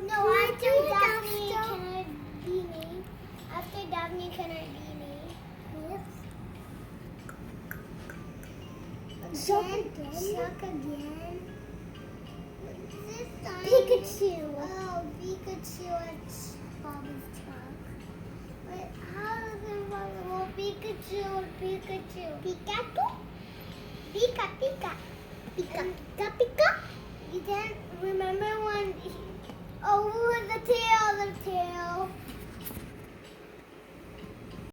No, after Daphne Canardini. After Daphne Canardini. Yes. Shuck again. This time. Pikachu. Oh, Pikachu at Bobby's truck. Wait, how is it possible? Pikachu. Pikachu. Pika. Pika. Pika. Pika. You didn't remember when? Oh, the tail.